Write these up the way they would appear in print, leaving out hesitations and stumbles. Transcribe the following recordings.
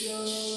Hare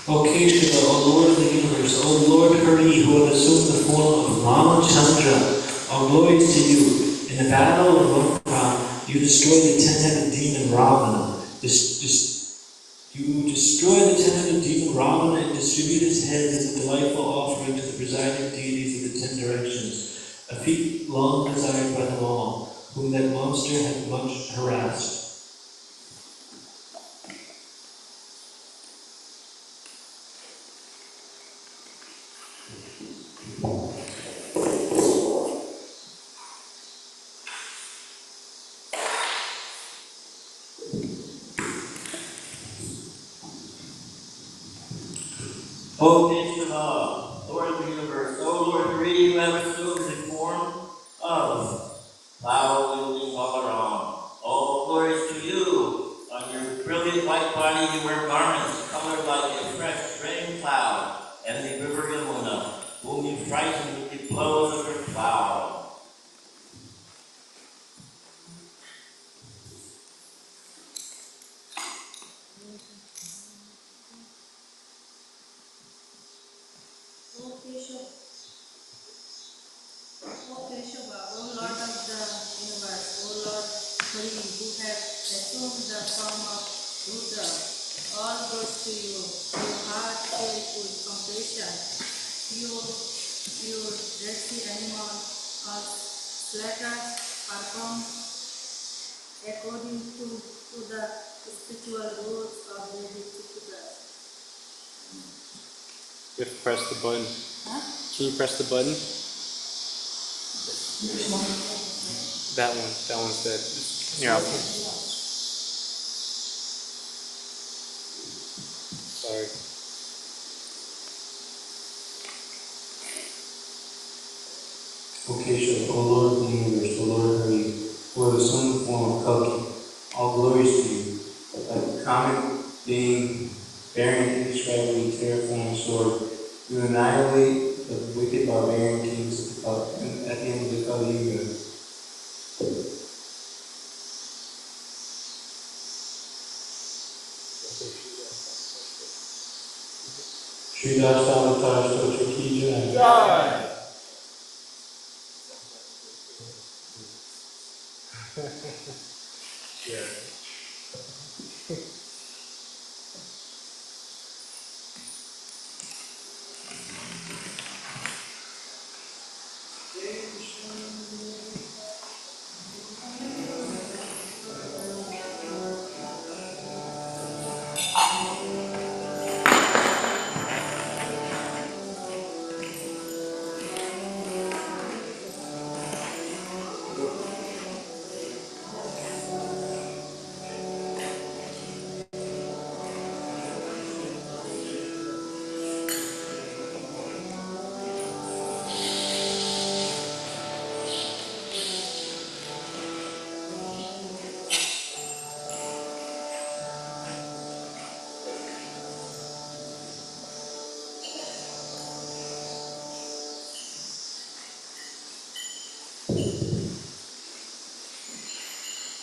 O Krishna, O Lord of the universe, O Lord Hare, who had assumed the form of Ramachandra, all glories to you. In the battle of Lanka, you destroyed the ten-headed demon Ravana. You destroyed the ten-headed demon Ravana and distributed his head as a delightful offering to the presiding deities of the 10 directions, a feat long desired by them all, whom that monster had much harassed. O Krishna, Lord of the universe, O Lord Hare, who have assumed the form of Hare, who have assumed the form of Buddha. All goes to you, your heart filled with compassion. Your dirty animal are slaughtered, performed according to the spiritual rules of Vedic Sutras. You have to press the button. Huh? Can you press the button? That one. That one's dead. Yeah. Sorry. O Kesha, O Lord of the universe, O Lord Hare, who have assumed the form of Kalki, all glories to you. Like a comic being bearing an indescribably terrifying sword, you annihilate the wicked barbarian kings at the end of the Kali Yuga. Shri Dashtavatar Stotra Ki Jai. Yeah.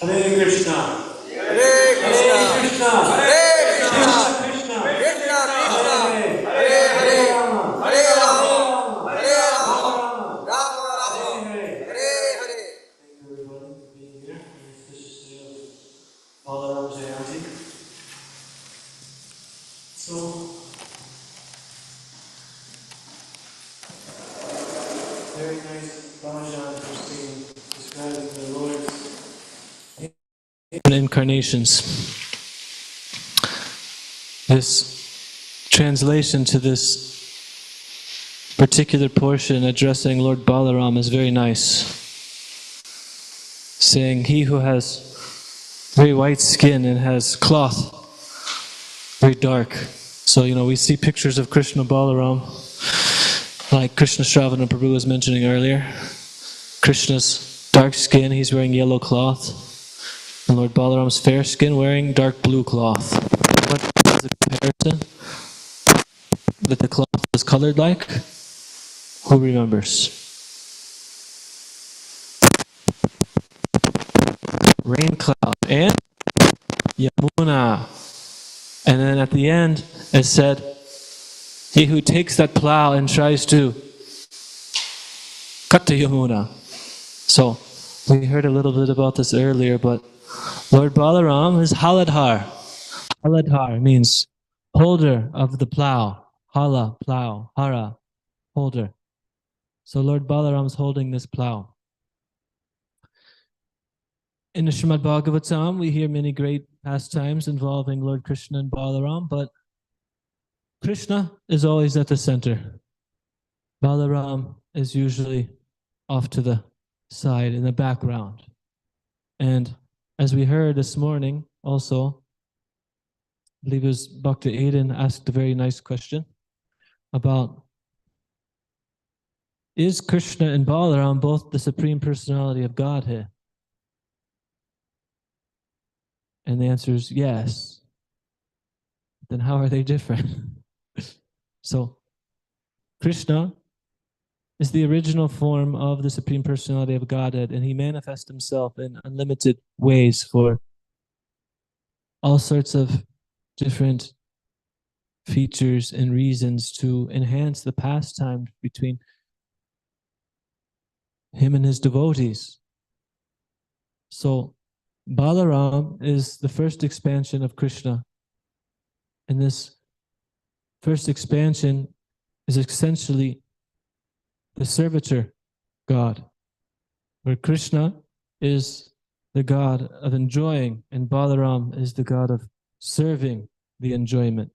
Hare Krishna. Hare Krishna. Hare Krishna. Hare Krishna. Krishna. Krishna Krishna. Hare Hare Hare. Rama. Hare Rama. Hare Rama. Rama. Rama Rama. Hare. Hare Hare. Thank you everybody for being here. This is Balaram Jayanti. So, very nice Bhajan Christine describing the Lord's incarnations. This translation to this particular portion addressing Lord Balaram is very nice. Saying, he who has very white skin and has cloth very dark. So, we see pictures of Krishna Balaram, like Krishna Shravana Prabhu was mentioning earlier. Krishna's dark skin, he's wearing yellow cloth. And Lord Balaram's fair skin, wearing dark blue cloth. What is the comparison that the cloth was colored like? Who remembers? Rain cloud and Yamuna. And then at the end, it said, he who takes that plow and tries to cut the Yamuna. So, we heard a little bit about this earlier, but Lord Balaram is Haladhar. Haladhar means holder of the plow. Hala, plow. Hara, holder. So Lord Balaram is holding this plow. In the Srimad Bhagavatam, we hear many great pastimes involving Lord Krishna and Balaram, but Krishna is always at the center. Balaram is usually off to the side, in the background. And as we heard this morning, also, I believe it was Bhakta Aiden asked a very nice question about, is Krishna and Balaram both the Supreme Personality of Godhead? And the answer is yes. Then how are they different? So, Krishna is the original form of the Supreme Personality of Godhead, and he manifests himself in unlimited ways for all sorts of different features and reasons to enhance the pastime between him and his devotees. So, Balaram is the first expansion of Krishna. And this first expansion is essentially the servitor God, where Krishna is the God of enjoying and Balaram is the God of serving the enjoyment.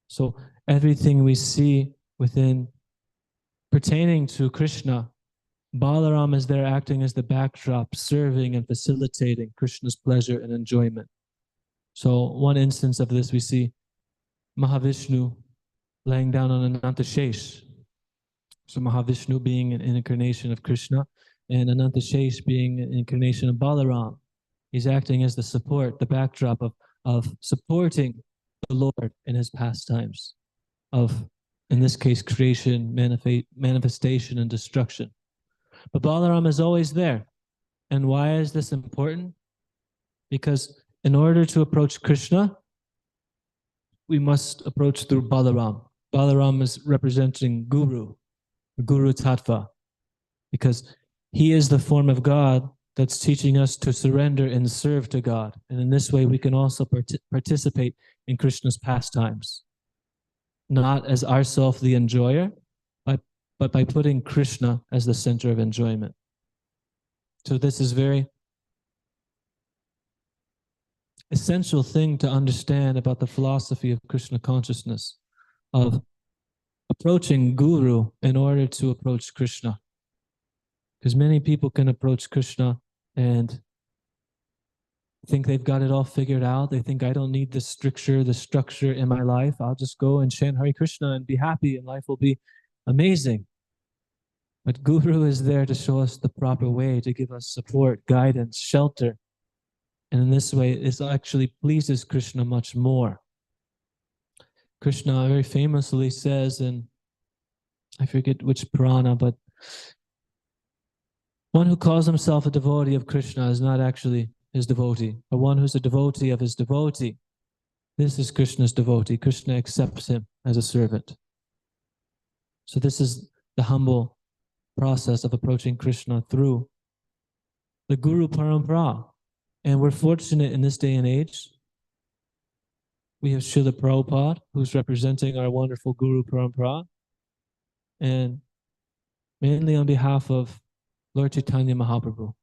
So everything we see within pertaining to Krishna, Balaram is there acting as the backdrop, serving and facilitating Krishna's pleasure and enjoyment. So one instance of this we see Mahavishnu laying down on Anantashesh. So Mahavishnu being an incarnation of Krishna and Anantashesh being an incarnation of Balaram. He's acting as the support, the backdrop of supporting the Lord in his pastimes of, in this case, creation, manifestation, and destruction. But Balaram is always there. And why is this important? Because in order to approach Krishna, we must approach through Balaram. Balaram is representing Guru Tattva, because he is the form of God that's teaching us to surrender and serve to God. And in this way, we can also participate in Krishna's pastimes, not as ourself the enjoyer, but by putting Krishna as the center of enjoyment. So this is very essential thing to understand about the philosophy of Krishna consciousness, of approaching Guru in order to approach Krishna. Because many people can approach Krishna and think they've got it all figured out. They think, I don't need the structure in my life. I'll just go and chant Hare Krishna and be happy and life will be amazing. But Guru is there to show us the proper way, to give us support, guidance, shelter. And in this way, it actually pleases Krishna much more. Krishna very famously says in, I forget which Purana, but one who calls himself a devotee of Krishna is not actually his devotee, but one who's a devotee of his devotee. This is Krishna's devotee. Krishna accepts him as a servant. So this is the humble process of approaching Krishna through the Guru Parampara. And we're fortunate in this day and age. We have Srila Prabhupada, who's representing our wonderful Guru Parampara, and mainly on behalf of Lord Chaitanya Mahaprabhu.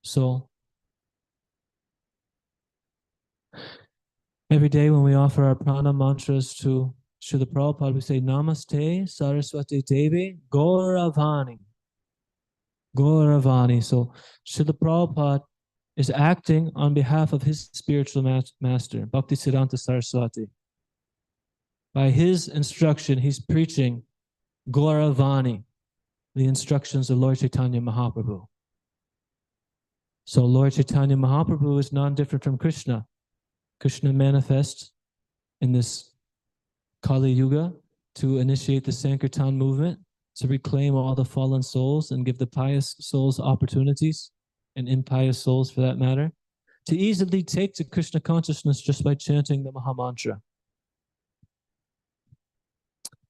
So every day when we offer our prana mantras to Srila Prabhupada, we say Namaste Saraswati Devi Gauravani. Gauravani. So Srila Prabhupada is acting on behalf of his spiritual master, Bhaktisiddhanta Saraswati. By his instruction, he's preaching Gauravani, the instructions of Lord Chaitanya Mahaprabhu. So Lord Chaitanya Mahaprabhu is non-different from Krishna. Krishna manifests in this Kali Yuga to initiate the Sankirtan movement, to reclaim all the fallen souls and give the pious souls opportunities, and impious souls for that matter, to easily take to Krishna consciousness just by chanting the Maha Mantra.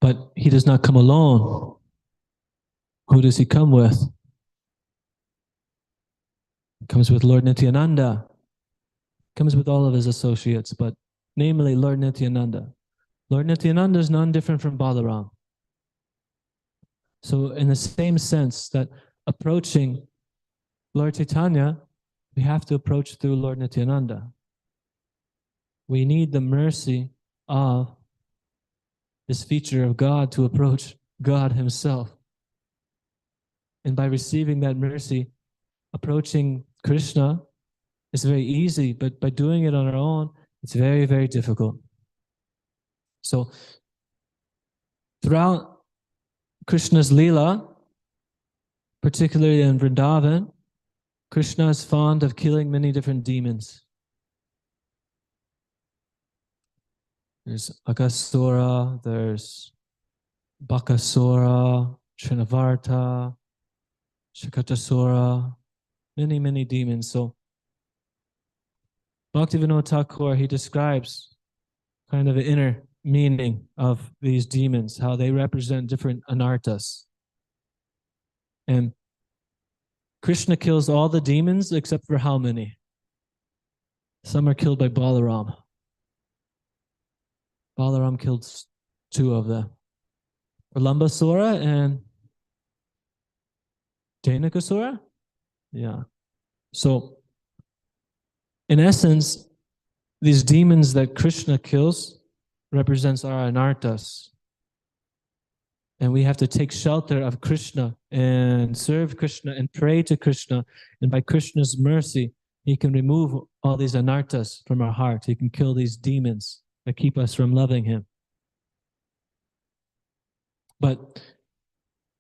But he does not come alone. Who does he come with? He comes with Lord Nityananda. He comes with all of his associates, but namely Lord Nityananda. Lord Nityananda is none different from Balaram. So in the same sense that approaching Lord Chaitanya, we have to approach through Lord Nityananda. We need the mercy of this feature of God to approach God himself. And by receiving that mercy, approaching Krishna is very easy, but by doing it on our own, it's very, very difficult. So throughout Krishna's Leela, particularly in Vrindavan, Krishna is fond of killing many different demons. There's Agasura, there's Bakasura, Trinavarta, Shakatasura, many, many demons. So Bhaktivinoda Thakur, he describes kind of an inner meaning of these demons, how they represent different anarthas. And Krishna kills all the demons except for how many? Some are killed by Balaram. Balaram killed 2 of them. Lambasura and Dhanakasura? Yeah. So, in essence, these demons that Krishna kills represents our anarthas. And we have to take shelter of Krishna and serve Krishna and pray to Krishna. And by Krishna's mercy, he can remove all these anarthas from our heart. He can kill these demons that keep us from loving him. But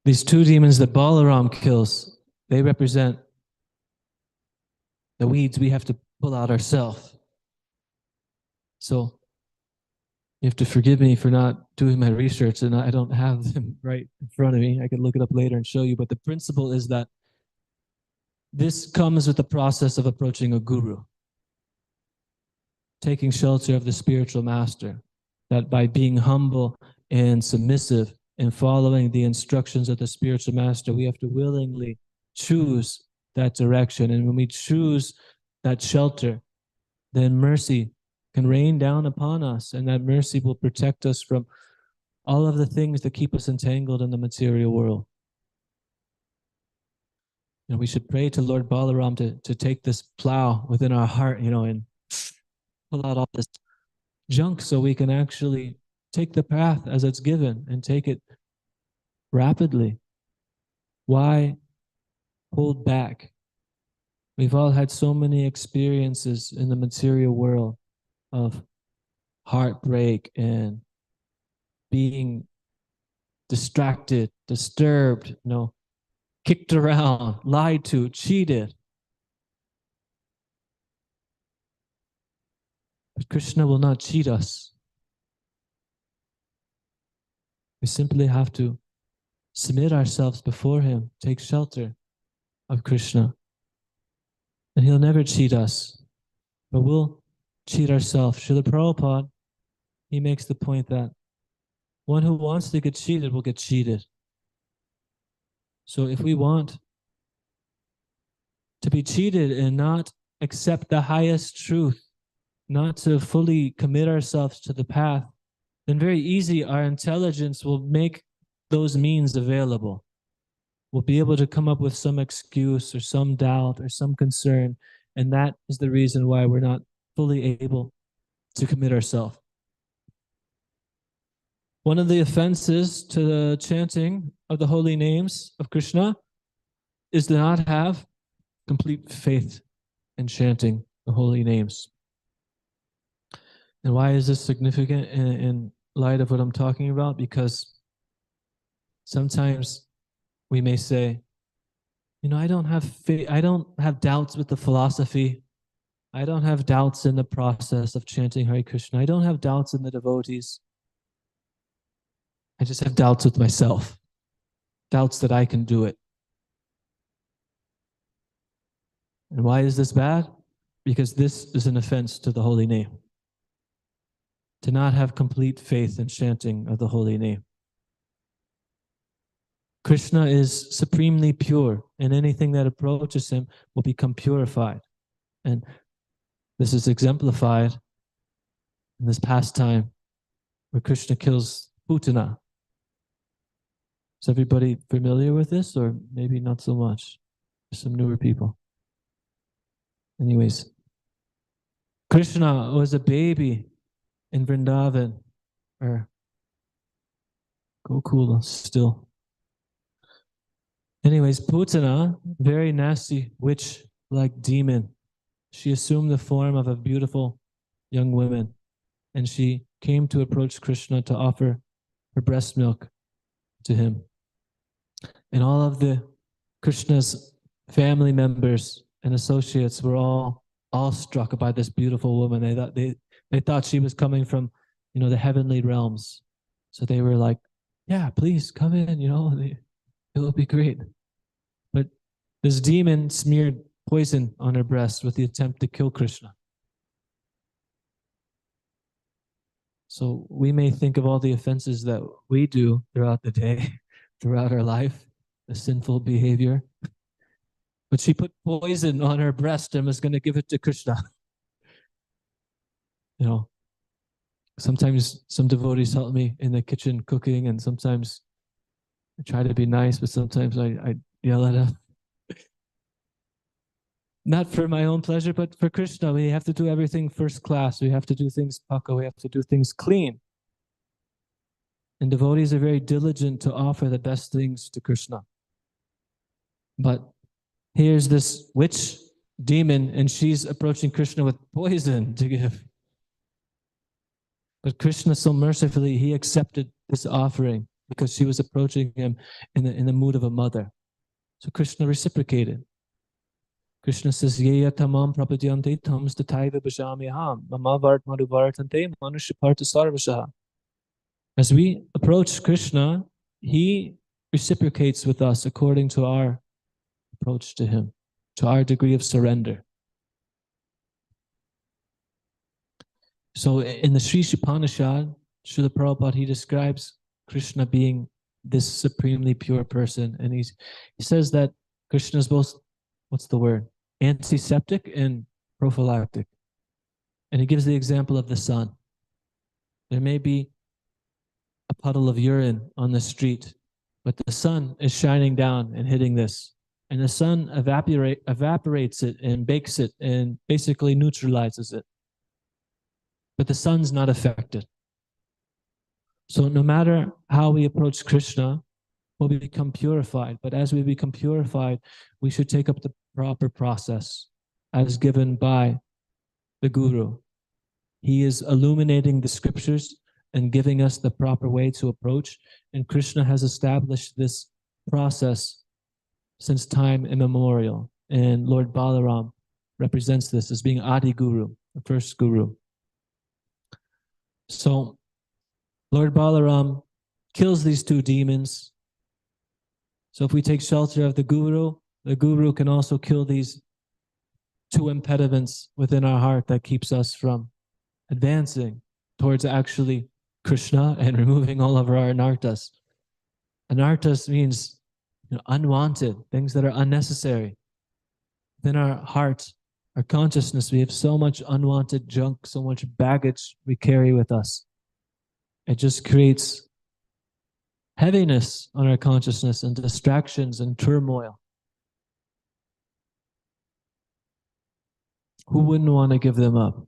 these 2 demons that Balaram kills, they represent the weeds we have to pull out ourselves. So you have to forgive me for not doing my research, and I don't have them right in front of me. I can look it up later and show you, but the principle is that this comes with the process of approaching a guru, taking shelter of the spiritual master, that by being humble and submissive and following the instructions of the spiritual master, we have to willingly choose that direction. And when we choose that shelter, then mercy can rain down upon us, and that mercy will protect us from all of the things that keep us entangled in the material world. And we should pray to Lord Balaram to take this plow within our heart, and pull out all this junk so we can actually take the path as it's given and take it rapidly. Why hold back? We've all had so many experiences in the material world of heartbreak and being distracted, disturbed, kicked around, lied to, cheated. But Krishna will not cheat us. We simply have to submit ourselves before him, take shelter of Krishna. And he'll never cheat us, but we'll cheat ourselves. Srila Prabhupada, he makes the point that one who wants to get cheated will get cheated. So if we want to be cheated and not accept the highest truth, not to fully commit ourselves to the path, then very easy our intelligence will make those means available. We'll be able to come up with some excuse or some doubt or some concern, and that is the reason why we're not fully able to commit ourselves. One of the offenses to the chanting of the holy names of Krishna is to not have complete faith in chanting the holy names. And why is this significant in light of what I'm talking about? Because sometimes we may say, I don't have faith, I don't have doubts with the philosophy. I don't have doubts in the process of chanting Hare Krishna. I don't have doubts in the devotees. I just have doubts with myself, doubts that I can do it. And why is this bad? Because this is an offense to the holy name. To not have complete faith in chanting of the holy name. Krishna is supremely pure, and anything that approaches him will become purified. And this is exemplified in this pastime where Krishna kills Putana. Is everybody familiar with this, or maybe not so much? There's some newer people. Anyways, Krishna was a baby in Vrindavan, or Gokula still. Anyways, Putana, very nasty witch-like demon. She assumed the form of a beautiful young woman, and she came to approach Krishna to offer her breast milk to him. And all of the Krishna's family members and associates were all struck by this beautiful woman. They thought she was coming from, the heavenly realms. So they were like, yeah, please come in, it will be great. But this demon smeared poison on her breast with the attempt to kill Krishna. So we may think of all the offenses that we do throughout the day, throughout our life, the sinful behavior. But she put poison on her breast and was going to give it to Krishna. You know, sometimes some devotees help me in the kitchen cooking, and sometimes I try to be nice, but sometimes I yell at them. Not for my own pleasure, but for Krishna. We have to do everything first class. We have to do things paka. We have to do things clean. And devotees are very diligent to offer the best things to Krishna. But here's this witch demon, and she's approaching Krishna with poison to give. But Krishna, so mercifully, he accepted this offering because she was approaching him in the mood of a mother. So Krishna reciprocated. Krishna says, Yeya tamam prapadyante tam stataiva bhajamyaham mamavart madhuvartante manushaparta sarvashaha. As we approach Krishna, he reciprocates with us according to our approach to him, to our degree of surrender. So in the Sri Upanishad, Srila Prabhupada, he describes Krishna being this supremely pure person. And he says that Krishna is both, what's the word? Antiseptic and prophylactic. And he gives the example of the sun. There may be a puddle of urine on the street, but the sun is shining down and hitting this. And the sun evaporates it and bakes it and basically neutralizes it. But the sun's not affected. So no matter how we approach Krishna, we'll become purified. But as we become purified, we should take up the proper process as given by the Guru. He is illuminating the scriptures and giving us the proper way to approach. And Krishna has established this process since time immemorial. And Lord Balaram represents this as being Adi Guru, the first Guru. So Lord Balaram kills these two demons. So if we take shelter of the Guru can also kill these two impediments within our heart that keeps us from advancing towards actually Krishna and removing all of our anarthas. Anarthas means unwanted, things that are unnecessary. Within our heart, our consciousness, we have so much unwanted junk, so much baggage we carry with us. It just creates heaviness on our consciousness and distractions and turmoil. Who wouldn't want to give them up?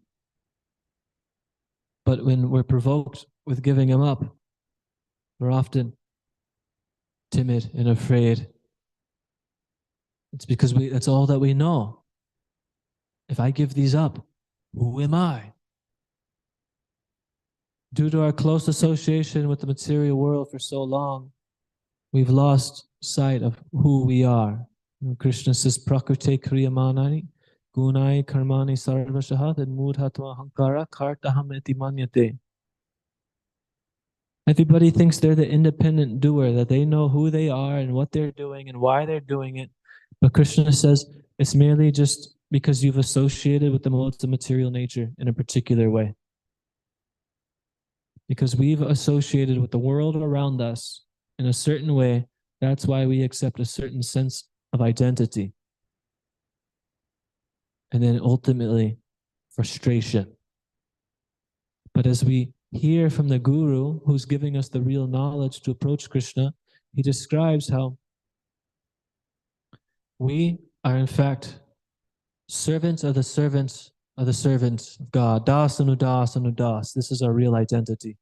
But when we're provoked with giving them up, we're often timid and afraid. It's because that's all that we know. If I give these up, who am I? Due to our close association with the material world for so long, we've lost sight of who we are. And Krishna says, Prakrite kriyamanani, gunai karmani sarvashahat, and mudhatva hankara kartaham eti manyate. Everybody thinks they're the independent doer, that they know who they are and what they're doing and why they're doing it. But Krishna says it's merely just because you've associated with the modes of material nature in a particular way. Because we've associated with the world around us in a certain way, that's why we accept a certain sense of identity. And then ultimately, frustration. But as we hear from the Guru, who's giving us the real knowledge to approach Krishna, he describes how we are in fact servants of the servants of the servants of God. Das anudas anudas. This is our real identity.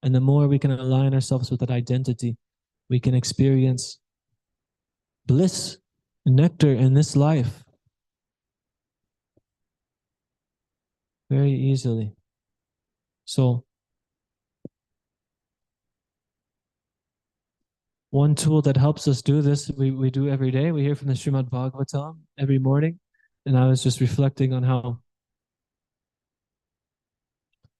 And the more we can align ourselves with that identity, we can experience bliss, nectar in this life very easily. So, one tool that helps us do this, we do every day. We hear from the Srimad Bhagavatam every morning. And I was just reflecting on how,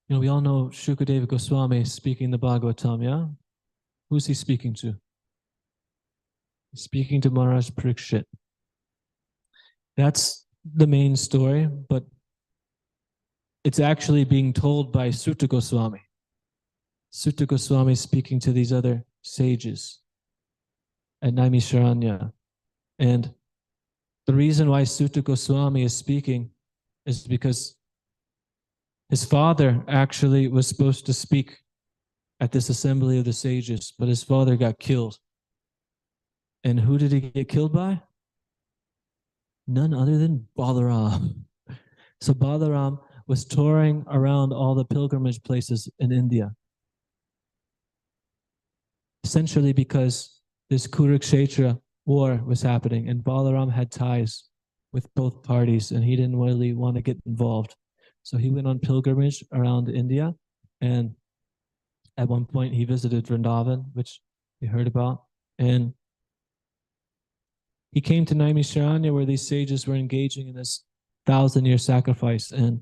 we all know Shukadeva Goswami speaking the Bhagavatam, yeah? Who's he speaking to? He's speaking to Maharaj Parikshit. That's the main story, but it's actually being told by Sutta Goswami. Sutta Goswami is speaking to these other sages at Naimisharanya. And the reason why Sutta Goswami is speaking is because his father actually was supposed to speak at this assembly of the sages, but his father got killed. And who did he get killed by? None other than Balaram. So Balaram was touring around all the pilgrimage places in India, essentially because this Kurukshetra war was happening, and Balaram had ties with both parties, and he didn't really want to get involved. So he went on pilgrimage around India, and at one point he visited Vrindavan, which we heard about, and he came to Naimisharanya where these sages were engaging in this 1,000-year sacrifice, and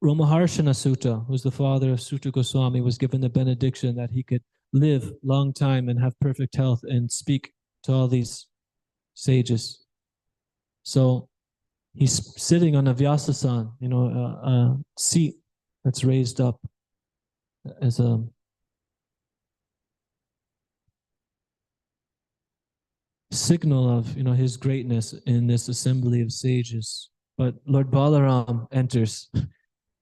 Ramaharshana Sutta, who's the father of Sutta Goswami, was given the benediction that he could live long time and have perfect health and speak to all these sages. So he's sitting on a Vyasasan, a seat that's raised up as a signal of his greatness in this assembly of sages. But Lord Balaram enters,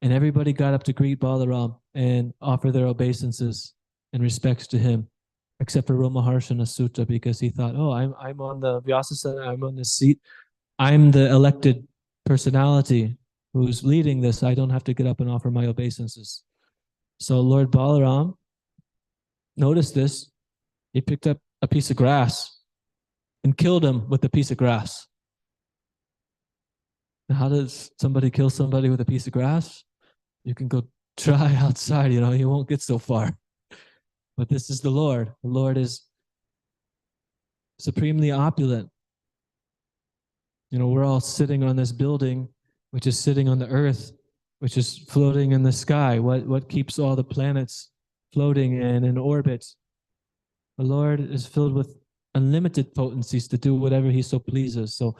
and everybody got up to greet Balaram and offer their obeisances and respects to him, except for Ramaharshana Sutta, because he thought, oh, I'm on the Vyasasana, I'm on this seat, I'm the elected personality who's leading this, I don't have to get up and offer my obeisances. So Lord Balaram noticed this. He picked up a piece of grass and killed him with a piece of grass. Now, how does somebody kill somebody with a piece of grass? You can go try outside, you won't get so far. But this is the Lord. The Lord is supremely opulent. We're all sitting on this building, which is sitting on the earth, which is floating in the sky. What keeps all the planets floating and in orbit? The Lord is filled with unlimited potencies to do whatever he so pleases. So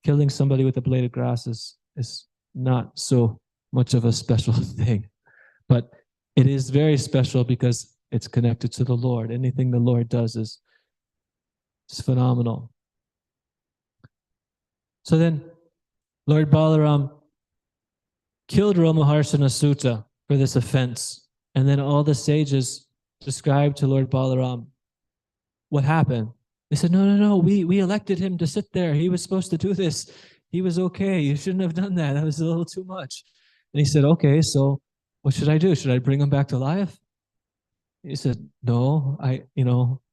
killing somebody with a blade of grass is not so much of a special thing. But it is very special because it's connected to the Lord. Anything the Lord does is phenomenal. So then Lord Balaram killed Ramaharshana Sutta for this offense. And then all the sages described to Lord Balaram what happened. They said, no, we elected him to sit there. He was supposed to do this. He was okay. You shouldn't have done that. That was a little too much. And he said, okay, so what should I do? Should I bring him back to life? He said, no,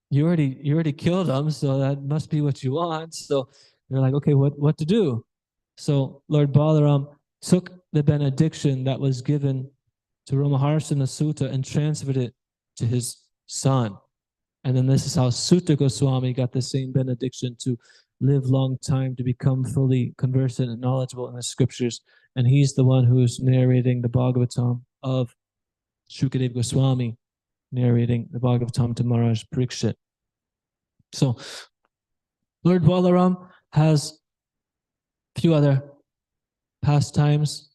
you already killed him, so that must be what you want. So they're like, okay, what to do? So Lord Balaram took the benediction that was given to Ramaharshana Sutta and transferred it to his son. And then this is how Sutta Goswami got the same benediction to live long time, to become fully conversant and knowledgeable in the scriptures. And he's the one who's narrating the Bhagavatam of Shukadeva Goswami, narrating the Bhagavatam to Maharaj Parikshit. So Lord Balaram has a few other pastimes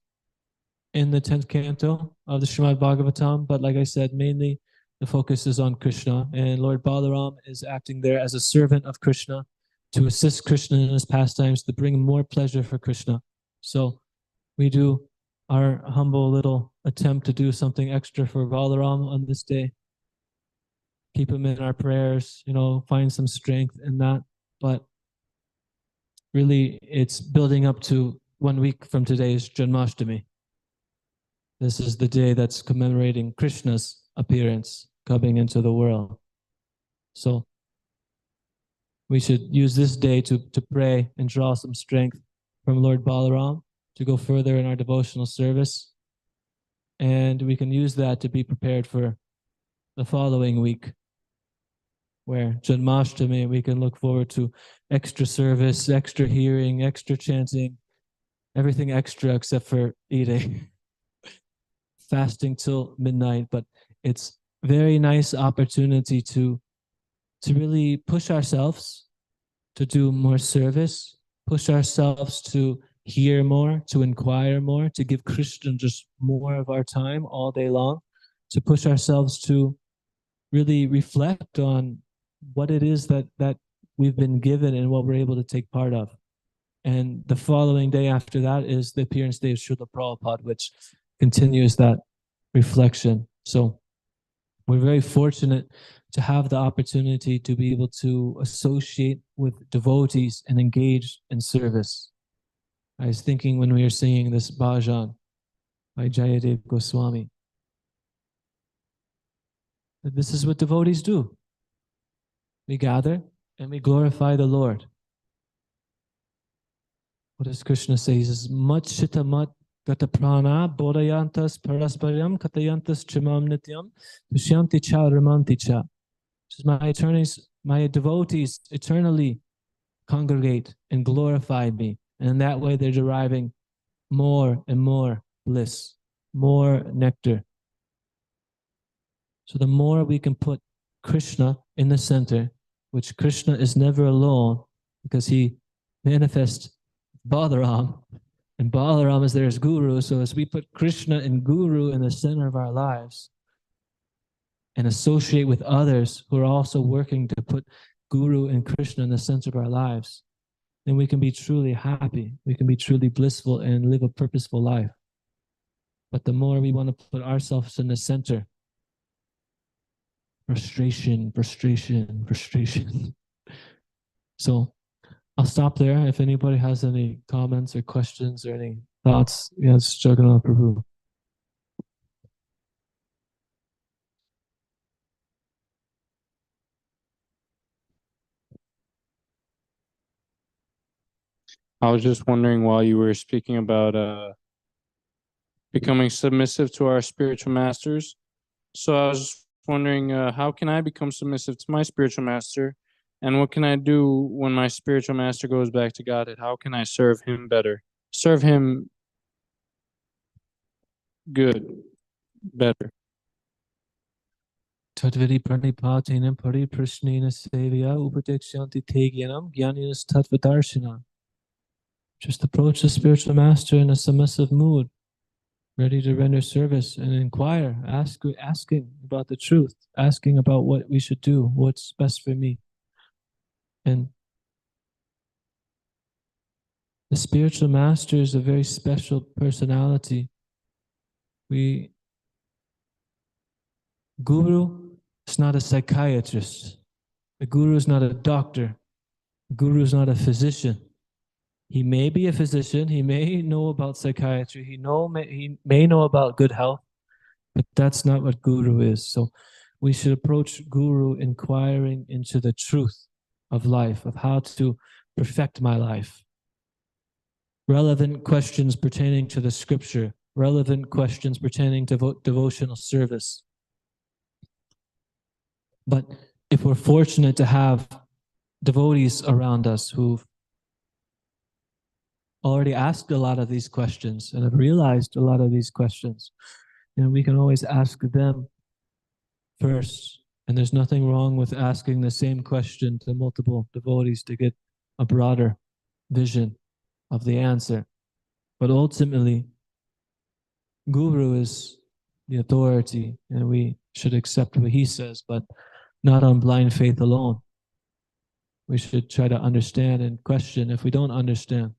in the 10th canto of the Srimad Bhagavatam, but like I said, mainly the focus is on Krishna, and Lord Balaram is acting there as a servant of Krishna to assist Krishna in his pastimes, to bring more pleasure for Krishna. So we do our humble little attempt to do something extra for Balaram on this day. Keep him in our prayers, find some strength in that. But really, it's building up to 1 week from today's Janmashtami. This is the day that's commemorating Krishna's appearance coming into the world. So we should use this day to pray and draw some strength from Lord Balaram to go further in our devotional service. And we can use that to be prepared for the following week, where Janmashtami, we can look forward to extra service, extra hearing, extra chanting, everything extra except for eating, fasting till midnight. But it's very nice opportunity to really push ourselves to do more service, push ourselves to hear more, to inquire more, to give Krishna just more of our time all day long, to push ourselves to really reflect on what it is that we've been given and what we're able to take part of. And the following day after that is the appearance day of Srila Prabhupada, which continues that reflection. So we're very fortunate to have the opportunity to be able to associate with devotees and engage in service. I was thinking when we were singing this bhajan by Jayadev Goswami, that this is what devotees do. We gather and we glorify the Lord. What does Krishna say? He says, Mat shita mat gata prana bodayantas parasparyam katayantas chimam nityam tushyanti cha ramanti cha. Says, my devotees eternally congregate and glorify me. And in that way, they're deriving more and more bliss, more nectar. So the more we can put Krishna in the center, which Krishna is never alone because he manifests Balaram, and Balaram is there as Guru. So as we put Krishna and Guru in the center of our lives and associate with others who are also working to put Guru and Krishna in the center of our lives, then we can be truly happy. We can be truly blissful and live a purposeful life. But the more we want to put ourselves in the center, frustration. So I'll stop there. If anybody has any comments or questions or any thoughts, yes, Jagannath Prabhu. I was just wondering while you were speaking about becoming submissive to our spiritual masters. So I was just wondering, how can I become submissive to my spiritual master? And what can I do when my spiritual master goes back to Godhead? How can I serve him better? Serve him better. Tatviri pranipatinam pariprashnena sevya upadekshanti tegyanam jnaninas tattvadarshana. Just approach the spiritual master in a submissive mood, ready to render service and inquire, asking about the truth, asking about what we should do, what's best for me. And the spiritual master is a very special personality. Guru is not a psychiatrist. The guru is not a doctor. The guru is not a physician. He may be a physician. He may know about psychiatry. He may know about good health, but that's not what guru is. So we should approach guru inquiring into the truth of life, of how to perfect my life. Relevant questions pertaining to the scripture, relevant questions pertaining to devotional service. But if we're fortunate to have devotees around us who've already asked a lot of these questions and have realized a lot of these questions, we can always ask them first. And there's nothing wrong with asking the same question to multiple devotees to get a broader vision of the answer. But ultimately, Guru is the authority, and we should accept what he says, but not on blind faith alone. We should try to understand and question if we don't understand.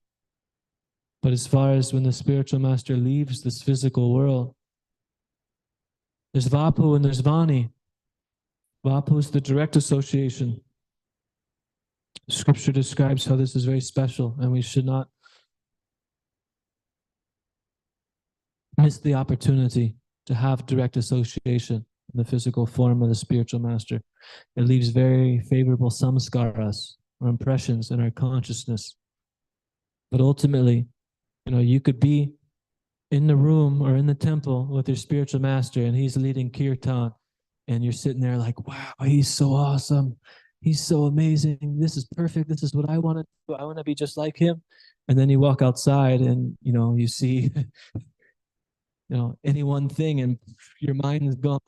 But as far as when the spiritual master leaves this physical world, there's Vapu and there's Vani. Vapu is the direct association. Scripture describes how this is very special, and we should not miss the opportunity to have direct association in the physical form of the spiritual master. It leaves very favorable samskaras, or impressions, in our consciousness. But ultimately, you could be in the room or in the temple with your spiritual master and he's leading kirtan and you're sitting there like, wow, he's so awesome. He's so amazing. This is perfect. This is what I want to do. I want to be just like him. And then you walk outside and, you see, any one thing and your mind is gone.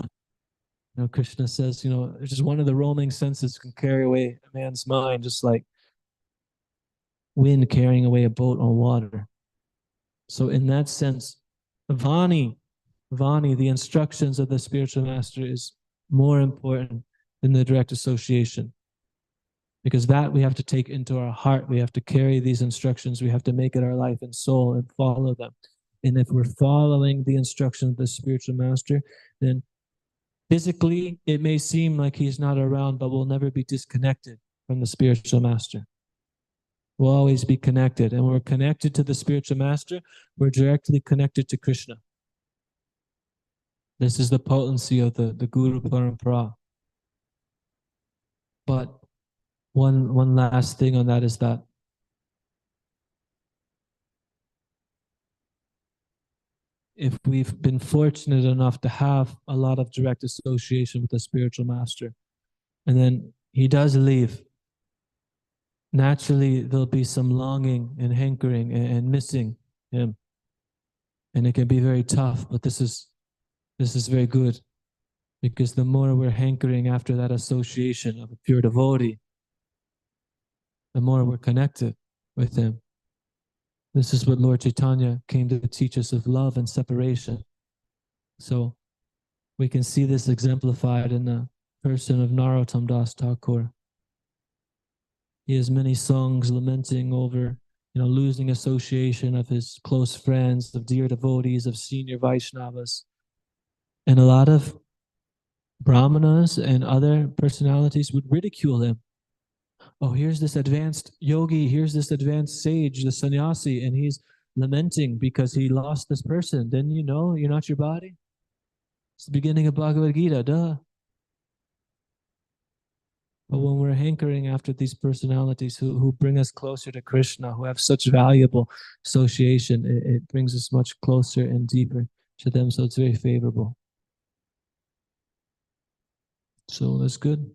Krishna says, just one of the roaming senses can carry away a man's mind, just like wind carrying away a boat on water. So in that sense, Vani, the instructions of the spiritual master is more important than the direct association. because that we have to take into our heart. We have to carry these instructions. We have to make it our life and soul and follow them. And if we're following the instructions of the spiritual master, then physically it may seem like he's not around, but we'll never be disconnected from the spiritual master. We'll always be connected. And when we're connected to the spiritual master, we're directly connected to Krishna. This is the potency of the Guru Parampara. But one last thing on that is that if we've been fortunate enough to have a lot of direct association with the spiritual master, and then he does leave, naturally there'll be some longing and hankering and missing him. And it can be very tough, but this is very good, because the more we're hankering after that association of a pure devotee, the more we're connected with him. This is what Lord Chaitanya came to teach us, of love and separation. So we can see this exemplified in the person of Narottam Das Thakur. He has many songs lamenting over, losing association of his close friends, of dear devotees, of senior Vaishnavas. And a lot of Brahmanas and other personalities would ridicule him. Oh, here's this advanced yogi, here's this advanced sage, the sannyasi, and he's lamenting because he lost this person. Then you know you're not your body. It's the beginning of Bhagavad Gita, duh. But when we're hankering after these personalities who bring us closer to Krishna, who have such valuable association, it brings us much closer and deeper to them. So it's very favorable. So that's good.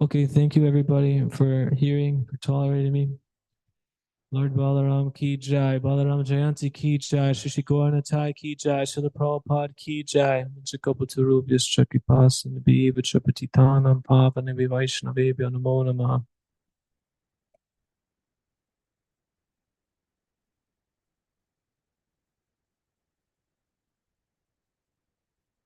Okay, thank you everybody for hearing, for tolerating me. Lord Balaram ki jai, Balaram Jayanti ki jai, Shri Gauranatai ki jai, Srila Prabhupada ki jai, Chakapatarubyas Chakipas and Beva Chapatitanam Pavanam Vaishnavebhyo Namo Namaha.